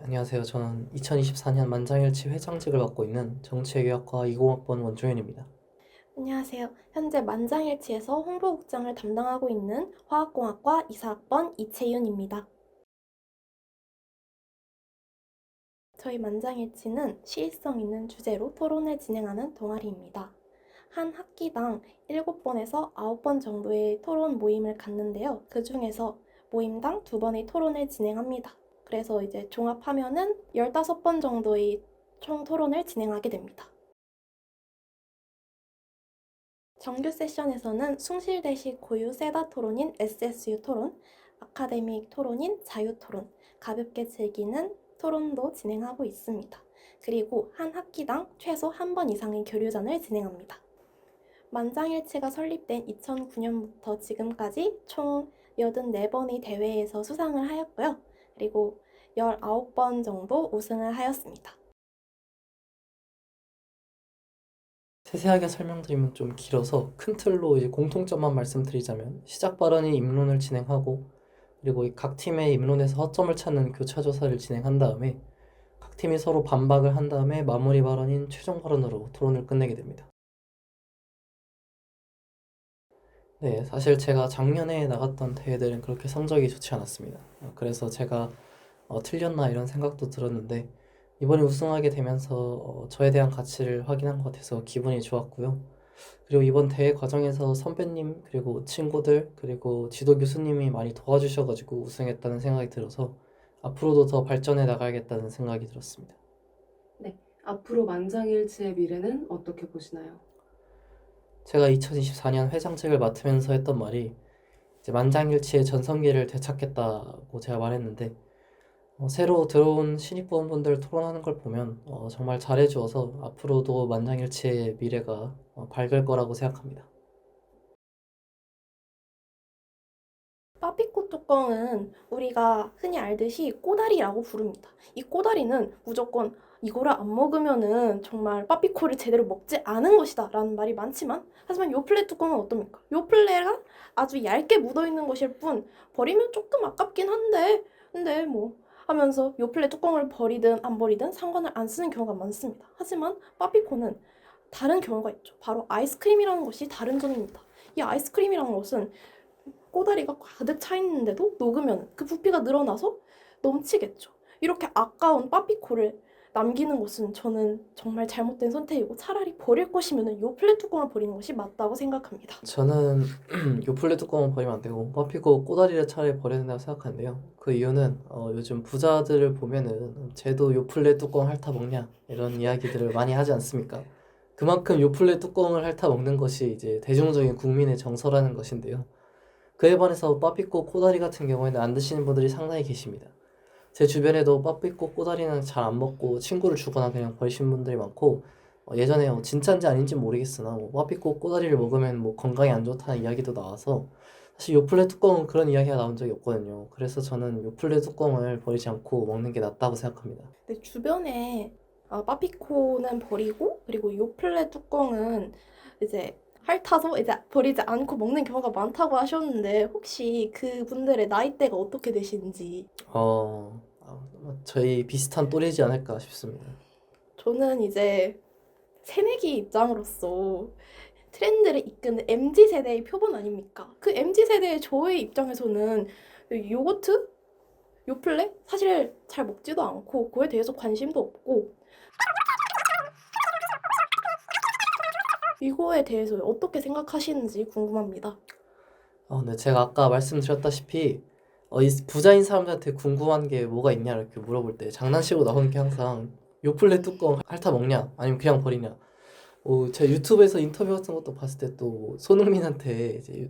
안녕하세요. 저는 2024년 만장일치 회장직을 맡고 있는 정치외교학과 20학번 원종현입니다. 안녕하세요. 현재 만장일치에서 홍보국장을 담당하고 있는 화학공학과 이사학번 이채윤입니다. 저희 만장일치는 시의성 있는 주제로 토론을 진행하는 동아리입니다. 한 학기당 7번에서 9번 정도의 토론 모임을 갖는데요. 그 중에서 모임당 2번의 토론을 진행합니다. 그래서 이제 종합하면은 15번 정도의 총 토론을 진행하게 됩니다. 정규 세션에서는 숭실대식 고유 세다 토론인 SSU 토론, 아카데믹 토론인 자유 토론, 가볍게 즐기는 토론도 진행하고 있습니다. 그리고 한 학기당 최소 한 번 이상의 교류전을 진행합니다. 만장일치가 설립된 2009년부터 지금까지 총 84번의 대회에서 수상을 하였고요. 그리고 19번 정도 우승을 하였습니다. 세세하게 설명드리면 좀 길어서 큰 틀로 이제 공통점만 말씀드리자면 시작 발언이 입론을 진행하고 그리고 각 팀의 입론에서 허점을 찾는 교차 조사를 진행한 다음에 각 팀이 서로 반박을 한 다음에 마무리 발언인 최종 발언으로 토론을 끝내게 됩니다. 네, 사실 제가 작년에 나갔던 대회들은 그렇게 성적이 좋지 않았습니다. 그래서 제가 틀렸나 이런 생각도 들었는데 이번에 우승하게 되면서 저에 대한 가치를 확인한 것 같아서 기분이 좋았고요. 그리고 이번 대회 과정에서 선배님 그리고 친구들 그리고 지도 교수님이 많이 도와주셔가지고 우승했다는 생각이 들어서 앞으로도 더 발전해 나가야겠다는 생각이 들었습니다. 네, 앞으로 만장일치의 미래는 어떻게 보시나요? 제가 2024년 회장직을 맡으면서 했던 말이 이제 만장일치의 전성기를 되찾겠다고 제가 말했는데 새로 들어온 신입부원분들 토론하는 걸 보면 정말 잘해주어서 앞으로도 만장일치의 미래가 밝을 거라고 생각합니다. 빠삐코 뚜껑은 우리가 흔히 알듯이 꼬다리라고 부릅니다. 이 꼬다리는 무조건 이거를 안 먹으면은 정말 빠삐코를 제대로 먹지 않은 것이다 라는 말이 많지만 하지만 요플레 뚜껑은 어떻습니까? 요플레가 아주 얇게 묻어있는 것일 뿐 버리면 조금 아깝긴 한데 근데 뭐 하면서 요플레 뚜껑을 버리든 안 버리든 상관을 안 쓰는 경우가 많습니다. 하지만 빠삐코는 다른 경우가 있죠. 바로 아이스크림이라는 것이 다른 점입니다. 이 아이스크림이라는 것은 꼬다리가 가득 차 있는데도 녹으면 그 부피가 늘어나서 넘치겠죠. 이렇게 아까운 빠삐코를 남기는 것은 저는 정말 잘못된 선택이고 차라리 버릴 것이면 요플레 뚜껑을 버리는 것이 맞다고 생각합니다. 저는 요플레 뚜껑은 버리면 안 되고 빠피코 꼬다리를 차라리 버려야 된다고 생각하는데요. 그 이유는 요즘 부자들을 보면은 쟤도 요플레 뚜껑 핥아 먹냐 이런 이야기들을 많이 하지 않습니까? 그만큼 요플레 뚜껑을 핥아 먹는 것이 이제 대중적인 국민의 정서라는 것인데요. 그에 반해서 빠삐꼬 꼬다리 같은 경우에는 안 드시는 분들이 상당히 계십니다. 제 주변에도 빠삐꼬 꼬다리는 잘 안 먹고 친구를 주거나 그냥 버리신 분들이 많고 예전에 진짜인지 아닌지 모르겠으나 빠삐꼬 꼬다리를 먹으면 건강에 안 좋다는 이야기도 나와서 사실 요플레 뚜껑은 그런 이야기가 나온 적이 없거든요. 그래서 저는 요플레 뚜껑을 버리지 않고 먹는 게 낫다고 생각합니다. 근데 주변에 빠삐코는 버리고 그리고 요플레 뚜껑은 이제 핥아서 이제 버리지 않고 먹는 경우가 많다고 하셨는데 혹시 그분들의 나이대가 어떻게 되시는지. 저희 비슷한 또래지 않을까 싶습니다. 저는 이제 새내기 입장으로서 트렌드를 이끄는 MZ세대의 표본 아닙니까? 그 MZ세대의 저의 입장에서는 요거트? 요플레? 사실 잘 먹지도 않고 그거에 대해서 관심도 없고 이거에 대해서 어떻게 생각하시는지 궁금합니다. 네, 제가 아까 말씀드렸다시피 이 부자인 사람들한테 궁금한 게 뭐가 있냐 이렇게 물어볼 때 장난식으로 나오는 게 항상 요플레 뚜껑 핥아 먹냐 아니면 그냥 버리냐. 제가 유튜브에서 인터뷰 같은 것도 봤을 때 또 손흥민한테 이제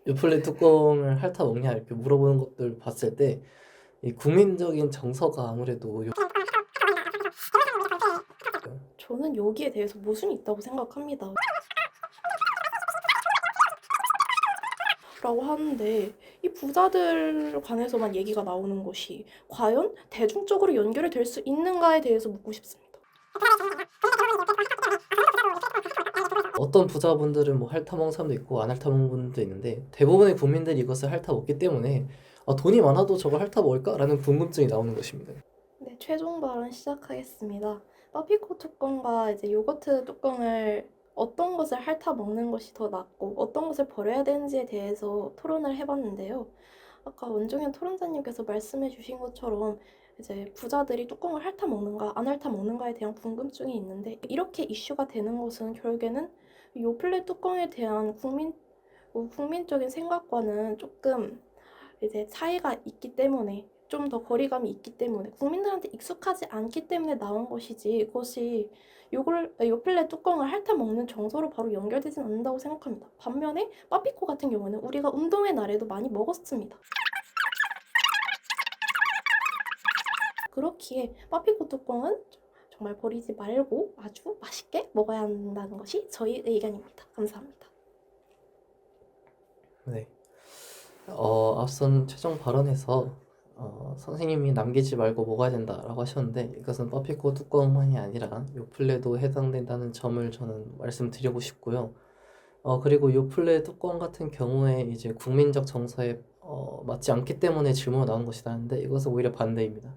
요플레 뚜껑을 핥아 먹냐 이렇게 물어보는 것들 봤을 때 이 국민적인 정서가 아무래도 저는 여기에 대해서 모순이 있다고 생각합니다. 라고 하는데 이 부자들 관해서만 얘기가 나오는 것이 과연 대중적으로 연결이 될 수 있는가에 대해서 묻고 싶습니다. 어떤 부자분들은 핥아먹는 사람도 있고 안 핥아먹는 분도 있는데 대부분의 국민들이 이것을 핥아먹기 때문에 돈이 많아도 저걸 핥아먹을까? 라는 궁금증이 나오는 것입니다. 네, 최종 발언 시작하겠습니다. 빠피코 뚜껑과 이제 요거트 뚜껑을 어떤 것을 핥아 먹는 것이 더 낫고 어떤 것을 버려야 되는지에 대해서 토론을 해봤는데요. 아까 원종현 토론자님께서 말씀해 주신 것처럼 이제 부자들이 뚜껑을 핥아 먹는가 안 핥아 먹는가에 대한 궁금증이 있는데 이렇게 이슈가 되는 것은 결국에는 요플레 뚜껑에 대한 국민적인 생각과는 조금 이제 차이가 있기 때문에 좀 더 거리감이 있기 때문에 국민들한테 익숙하지 않기 때문에 나온 것이지 이것이 요플레 뚜껑을 핥아 먹는 정서로 바로 연결되진 않는다고 생각합니다. 반면에 빠삐코 같은 경우는 우리가 운동의 날에도 많이 먹었습니다. 그렇기에 빠삐코 뚜껑은 정말 버리지 말고 아주 맛있게 먹어야 한다는 것이 저희 의견입니다. 감사합니다. 네. 앞선 최종 발언에서 선생님이 남기지 말고 먹어야 된다라고 하셨는데 이것은 빠피코 뚜껑만이 아니라 요플레도 해당된다는 점을 저는 말씀드리고 싶고요. 그리고 요플레 뚜껑 같은 경우에 이제 국민적 정서에 맞지 않기 때문에 질문이 나온 것이라는데 이것은 오히려 반대입니다.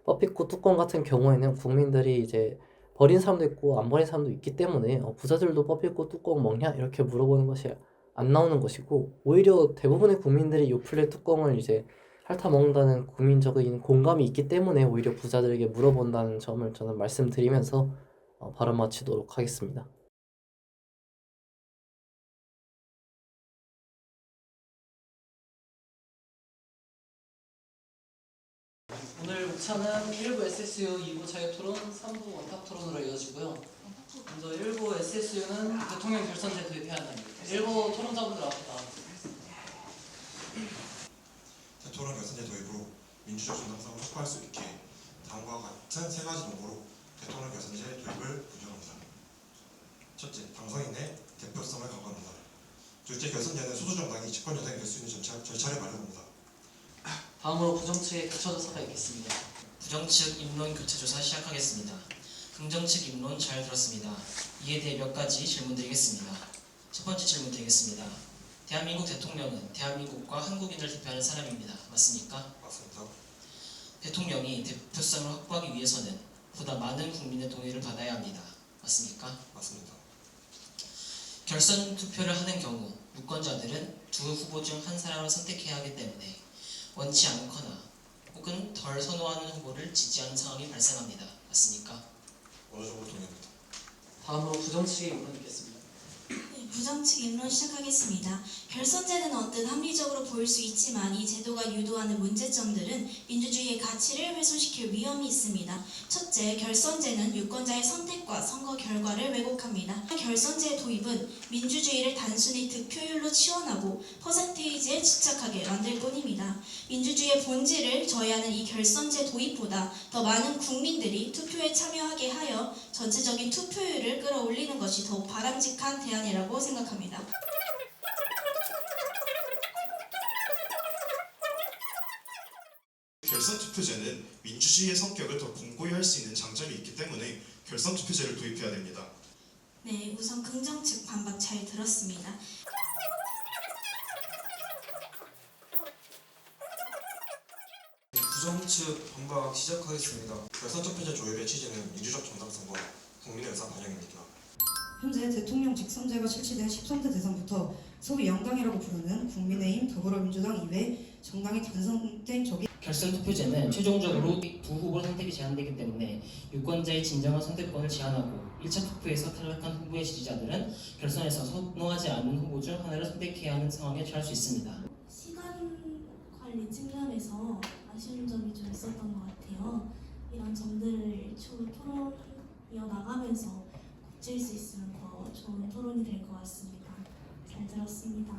빠피코 뚜껑 같은 경우에는 국민들이 이제 버린 사람도 있고 안 버린 사람도 있기 때문에 부자들도 빠피코 뚜껑 먹냐 이렇게 물어보는 것이 안 나오는 것이고 오히려 대부분의 국민들이 요플레 뚜껑을 이제 핥아 먹는다는 국민적인 공감이 있기 때문에 오히려 부자들에게 물어본다는 점을 저는 말씀드리면서 발언 마치도록 하겠습니다. 오늘 목차는 1부 SSU, 2부 자유토론, 3부 원탁토론으로 이어지고요. 먼저 1부 SSU는 대통령 결선제 도입해야 한답니다. 1부 토론자분들 앞에 나와주세요. 대통령 결선제 도입으로 민주적 정당성을 확보할 수 있게 다음과 같은 세 가지 노고로 대통령 결선제 도입을 부정합니다. 첫째, 당선인의 대표성을 강화합니다. 둘째, 결선제는 소수 정당이 집권 여당이 될 수 있는 절차를 마련합니다. 다음으로 부정측의 교차조사가 있겠습니다. 부정측 입론 교체조사 시작하겠습니다. 긍정측 입론 잘 들었습니다. 이에 대해 몇 가지 질문 드리겠습니다. 첫 번째 질문 드리겠습니다. 대한민국 대통령은 대한민국과 한국인을 대표하는 사람입니다. 맞습니까? 맞습니다. 대통령이 대표성을 확보하기 위해서는 보다 많은 국민의 동의를 받아야 합니다. 맞습니까? 맞습니다. 결선 투표를 하는 경우 유권자들은 두 후보 중 한 사람을 선택해야 하기 때문에 원치 않거나 혹은 덜 선호하는 후보를 지지하는 상황이 발생합니다. 맞습니까? 어느 정도 동의합니다. 다음으로 부정측의 입론 있겠습니다. 네, 부정측 입론 시작하겠습니다. 결선제는 언뜻 합리적으로 보일 수 있지만 이 제도가 유도하는 문제점들은 민주주의의 가치를 훼손시킬 위험이 있습니다. 첫째, 결선제는 유권자의 선택과 선거 결과를 왜곡합니다. 결선제 도입은 민주주의를 단순히 득표율로 치환하고 퍼센테이지에 집착하게 만들 뿐입니다. 민주주의의 본질을 저해하는 이 결선제 도입보다 더 많은 국민들이 투표에 참여하게 하여 전체적인 투표율을 끌어올리는 것이 더욱 바람직한 대안이라고 생각합니다. 결선 투표제는 민주주의의 성격을 더 공고히 할 수 있는 장점이 있기 때문에 결선 투표제를 도입해야 됩니다. 네, 우선 긍정측 반박 잘 들었습니다. 부정측 반박 시작하겠습니다. 결선 투표제 조율의 취지는 민주적 정당성과 국민의 의사 반영입니다. 현재 대통령 직선제가 실시된 13대 대선부터 소위 영당이라고 부르는 국민의힘, 더불어민주당 이외 정당이 당선된 적이 결선 투표제는 최종적으로 두 후보 선택이 제한되기 때문에 유권자의 진정한 선택권을 제한하고 1차 투표에서 탈락한 후보의 지지자들은 결선에서 선호하지 않는 후보 중 하나를 선택해야 하는 상황에 처할 수 있습니다. 시간 관리 측면에서 아쉬운 점이 좀 있었던 것 같아요. 이런 점들을 추후 토론 이어나가면서 고칠 수 있으면 더 좋은 토론이 될 것 같습니다. 잘 들었습니다.